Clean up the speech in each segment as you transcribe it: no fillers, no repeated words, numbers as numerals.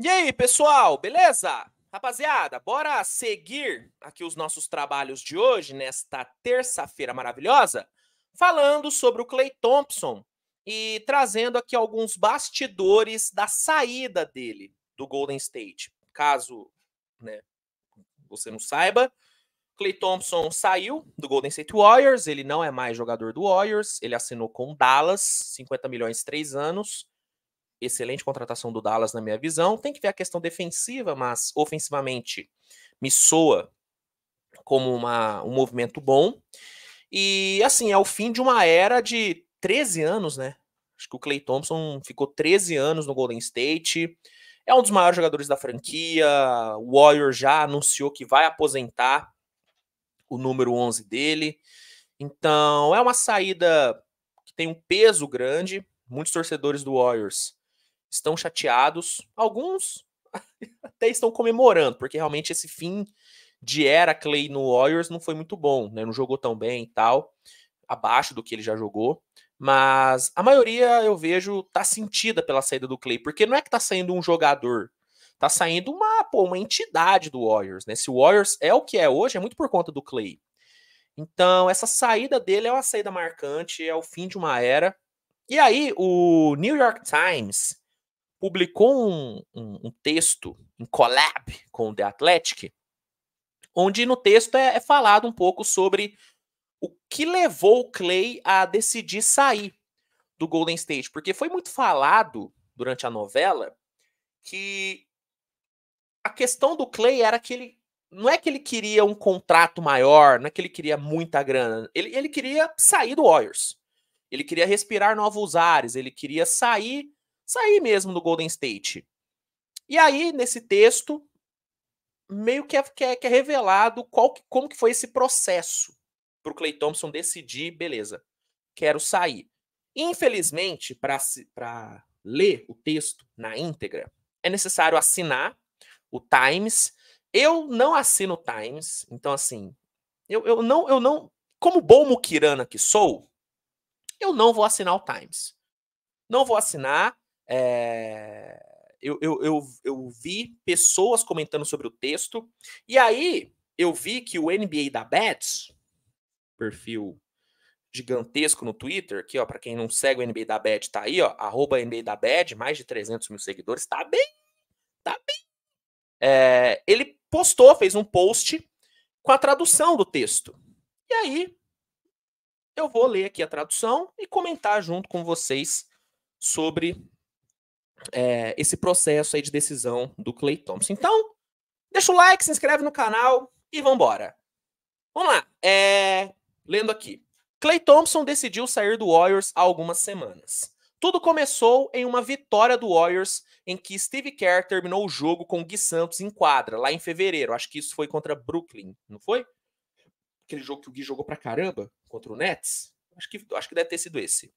E aí, pessoal, beleza? Rapaziada, bora seguir aqui os nossos trabalhos de hoje, nesta terça-feira maravilhosa, falando sobre o Klay Thompson e trazendo aqui alguns bastidores da saída dele do Golden State. Caso, né, você não saiba, Klay Thompson saiu do Golden State Warriors, ele não é mais jogador do Warriors, ele assinou com o Dallas, 50 milhões, 3 anos, excelente contratação do Dallas na minha visão. Tem que ver a questão defensiva, mas ofensivamente me soa como um movimento bom. E assim, é o fim de uma era de 13 anos, né? Acho que o Klay Thompson ficou 13 anos no Golden State. É um dos maiores jogadores da franquia. O Warriors já anunciou que vai aposentar o número 11 dele. Então, é uma saída que tem um peso grande. Muitos torcedores do Warriors estão chateados, alguns até estão comemorando, porque realmente esse fim de era Klay no Warriors não foi muito bom, né? Não jogou tão bem e tal, abaixo do que ele já jogou, mas a maioria eu vejo tá sentida pela saída do Klay, porque não é que tá saindo um jogador, tá saindo uma entidade do Warriors, né? Se o Warriors é o que é hoje, é muito por conta do Klay. Então, essa saída dele é uma saída marcante, é o fim de uma era. E aí, o New York Times publicou um texto em collab com o The Athletic, onde no texto é falado um pouco sobre o que levou o Klay a decidir sair do Golden State, porque foi muito falado durante a novela que a questão do Klay era que ele não é que ele queria um contrato maior, não é que ele queria muita grana, ele queria sair do Warriors. Ele queria respirar novos ares, ele queria sair mesmo do Golden State. E aí, nesse texto, meio que é revelado como que foi esse processo para o Klay Thompson decidir, beleza, quero sair. Infelizmente, para ler o texto na íntegra, é necessário assinar o Times. Eu não assino o Times, então assim, eu não, como bom muquirana que sou, eu não vou assinar o Times. Não vou assinar. Eu vi pessoas comentando sobre o texto, e aí eu vi que o NBA da Bet, perfil gigantesco no Twitter, aqui ó, para quem não segue o NBA da Bet, tá aí ó, @NBA da Bet, mais de 300 mil seguidores, tá bem, tá bem. Ele postou, fez um post com a tradução do texto. E aí eu vou ler aqui a tradução e comentar junto com vocês sobre esse processo aí de decisão do Klay Thompson. Então, deixa o like, se inscreve no canal e vambora. Vamos lá. Lendo aqui. Klay Thompson decidiu sair do Warriors há algumas semanas. Tudo começou em uma vitória do Warriors em que Steve Kerr terminou o jogo com o Gui Santos em quadra, lá em fevereiro. Acho que isso foi contra Brooklyn, não foi? Aquele jogo que o Gui jogou pra caramba contra o Nets? Acho que deve ter sido esse.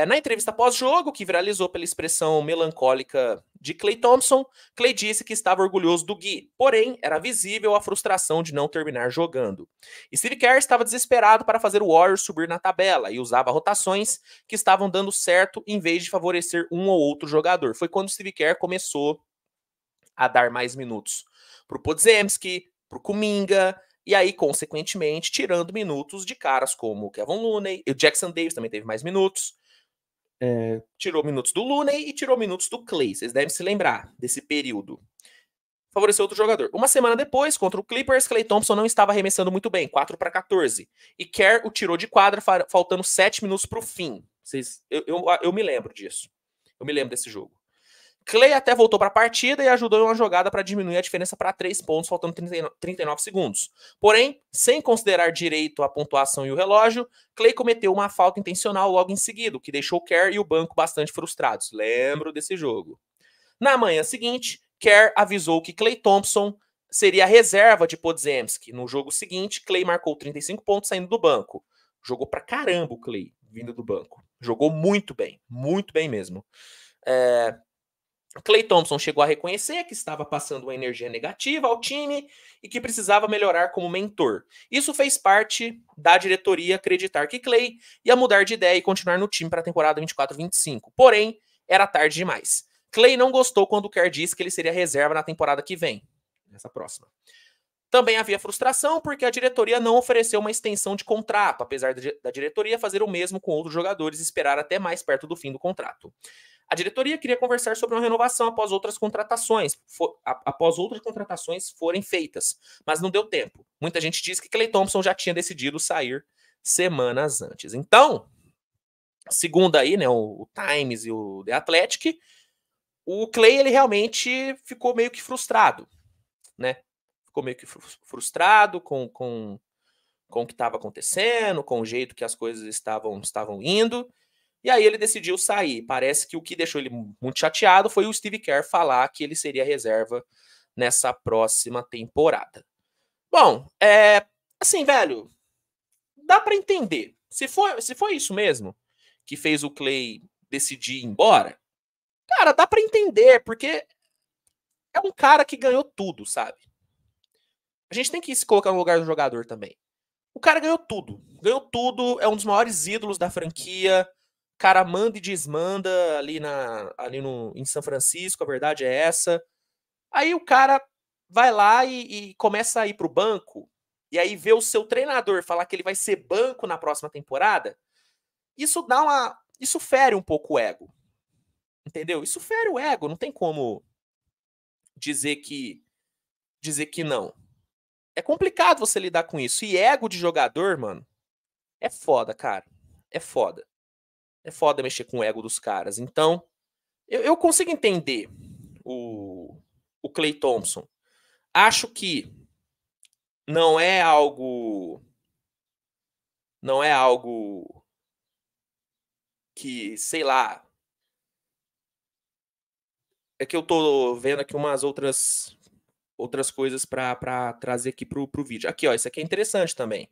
Na entrevista pós-jogo, que viralizou pela expressão melancólica de Klay Thompson, Klay disse que estava orgulhoso do Gui, porém era visível a frustração de não terminar jogando. Steve Kerr estava desesperado para fazer o Warriors subir na tabela e usava rotações que estavam dando certo em vez de favorecer um ou outro jogador. Foi quando Steve Kerr começou a dar mais minutos para o Podziemski, para o Kuminga, e aí, consequentemente, tirando minutos de caras como o Kevin Looney, o Jackson Davis também teve mais minutos. Tirou minutos do Looney e tirou minutos do Klay. Vocês devem se lembrar desse período. Favoreceu outro jogador. Uma semana depois, contra o Clippers, Klay Thompson não estava arremessando muito bem, 4-14. E Kerr o tirou de quadra, faltando 7 minutos para o fim. Eu me lembro disso. Eu me lembro desse jogo. Klay até voltou para a partida e ajudou em uma jogada para diminuir a diferença para 3 pontos, faltando 39 segundos. Porém, sem considerar direito a pontuação e o relógio, Klay cometeu uma falta intencional logo em seguida, o que deixou Kerr e o banco bastante frustrados. Lembro desse jogo. Na manhã seguinte, Kerr avisou que Klay Thompson seria a reserva de Podziemski. No jogo seguinte, Klay marcou 35 pontos saindo do banco. Jogou pra caramba o Klay vindo do banco. Jogou muito bem mesmo. Klay Thompson chegou a reconhecer que estava passando uma energia negativa ao time e que precisava melhorar como mentor. Isso fez parte da diretoria acreditar que Klay ia mudar de ideia e continuar no time para a temporada 24-25. Porém, era tarde demais. Clay não gostou quando o Kerr disse que ele seria reserva na temporada que vem. Nessa próxima. Também havia frustração porque a diretoria não ofereceu uma extensão de contrato, apesar da diretoria fazer o mesmo com outros jogadores e esperar até mais perto do fim do contrato. A diretoria queria conversar sobre uma renovação após outras contratações forem feitas, mas não deu tempo. Muita gente diz que Klay Thompson já tinha decidido sair semanas antes. Então, segundo aí, né, o Times e o The Athletic, o Klay ele realmente ficou meio que frustrado, né? Ficou meio que frustrado com o que estava acontecendo, com o jeito que as coisas estavam indo. E aí ele decidiu sair. Parece que o que deixou ele muito chateado foi o Steve Kerr falar que ele seria reserva nessa próxima temporada. Bom, assim, velho, dá para entender. Se foi isso mesmo que fez o Klay decidir ir embora, cara, dá para entender, porque é um cara que ganhou tudo, sabe? A gente tem que se colocar no lugar do jogador também. O cara ganhou tudo. Ganhou tudo, é um dos maiores ídolos da franquia. O cara manda e desmanda em São Francisco, a verdade é essa. Aí o cara vai lá e começa a ir pro banco, e aí vê o seu treinador falar que ele vai ser banco na próxima temporada. Isso fere um pouco o ego. Entendeu? Isso fere o ego, não tem como dizer que não. É complicado você lidar com isso. E ego de jogador, mano, é foda, cara. É foda. É foda mexer com o ego dos caras. Então, eu consigo entender o Klay Thompson. Acho que não é algo que, sei lá, é que eu tô vendo aqui umas outras coisas pra trazer aqui pro vídeo. Aqui, ó, isso aqui é interessante também.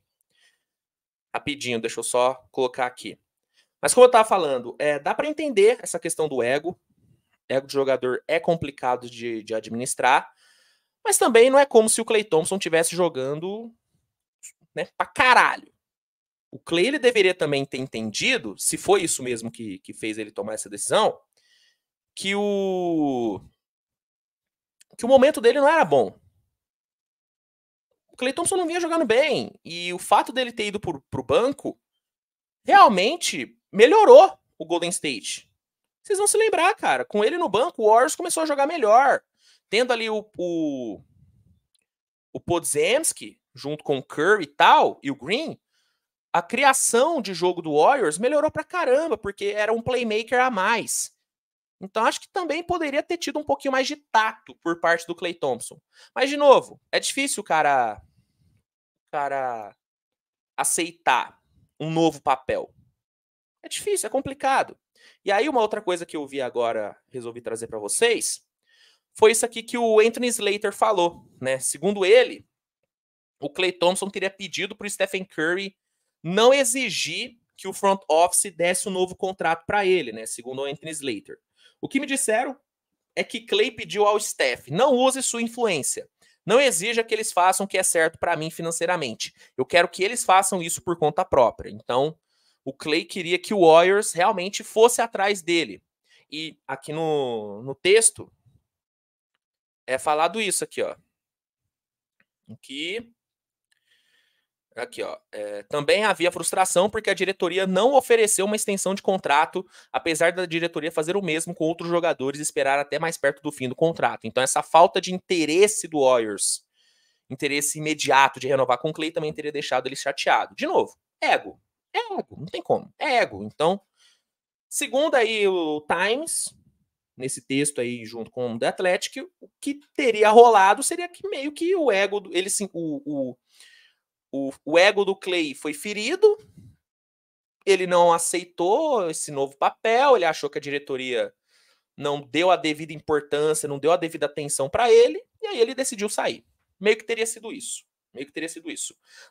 Rapidinho, deixa eu só colocar aqui. Mas como eu tava falando, dá pra entender essa questão do ego. Ego de jogador é complicado de administrar. Mas também não é como se o Klay Thompson estivesse jogando, né, pra caralho. O Klay ele deveria também ter entendido, se foi isso mesmo que fez ele tomar essa decisão, que o momento dele não era bom. O Klay Thompson não vinha jogando bem. E o fato dele ter ido pro banco realmente melhorou o Golden State. Vocês vão se lembrar, cara. Com ele no banco, o Warriors começou a jogar melhor. Tendo ali o Podziemski, junto com o Curry e tal, e o Green, a criação de jogo do Warriors melhorou pra caramba, porque era um playmaker a mais. Então acho que também poderia ter tido um pouquinho mais de tato por parte do Klay Thompson. Mas, de novo, é difícil o cara aceitar um novo papel. É difícil, é complicado. E aí uma outra coisa que eu vi agora, resolvi trazer para vocês, foi isso aqui que o Anthony Slater falou, né? Segundo ele, o Klay Thompson teria pedido para o Stephen Curry não exigir que o front office desse um novo contrato para ele, né? Segundo o Anthony Slater. O que me disseram é que Klay pediu ao Steph, não use sua influência. Não exija que eles façam o que é certo para mim financeiramente. Eu quero que eles façam isso por conta própria. Então, o Klay queria que o Warriors realmente fosse atrás dele. E aqui no texto é falado isso aqui, ó. Aqui, ó. Também havia frustração porque a diretoria não ofereceu uma extensão de contrato, apesar da diretoria fazer o mesmo com outros jogadores e esperar até mais perto do fim do contrato. Então, essa falta de interesse do Warriors, interesse imediato de renovar com o Klay, também teria deixado ele chateado. De novo, ego. É ego, não tem como. É ego. Então, segundo aí o Times, nesse texto aí junto com o The Athletic, o que teria rolado seria que meio que o ego, o ego do Klay foi ferido, ele não aceitou esse novo papel, ele achou que a diretoria não deu a devida importância, não deu a devida atenção para ele, e aí ele decidiu sair. Meio que teria sido isso.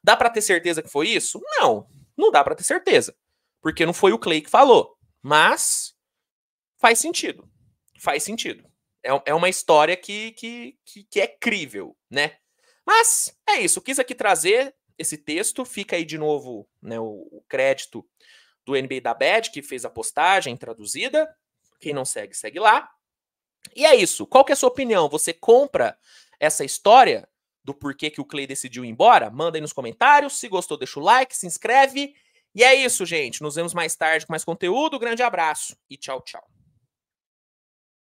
Dá para ter certeza que foi isso? Não dá para ter certeza, porque não foi o Klay que falou, mas faz sentido. É uma história que é crível, né? Mas é isso, quis aqui trazer esse texto, fica aí de novo, né, o crédito do NBA da Bad, que fez a postagem traduzida. Quem não segue, segue lá. E é isso. Qual que é a sua opinião? Você compra essa história do porquê que o Clay decidiu ir embora? Manda aí nos comentários. Se gostou, deixa o like, se inscreve. E é isso, gente. Nos vemos mais tarde com mais conteúdo. Grande abraço e tchau, tchau.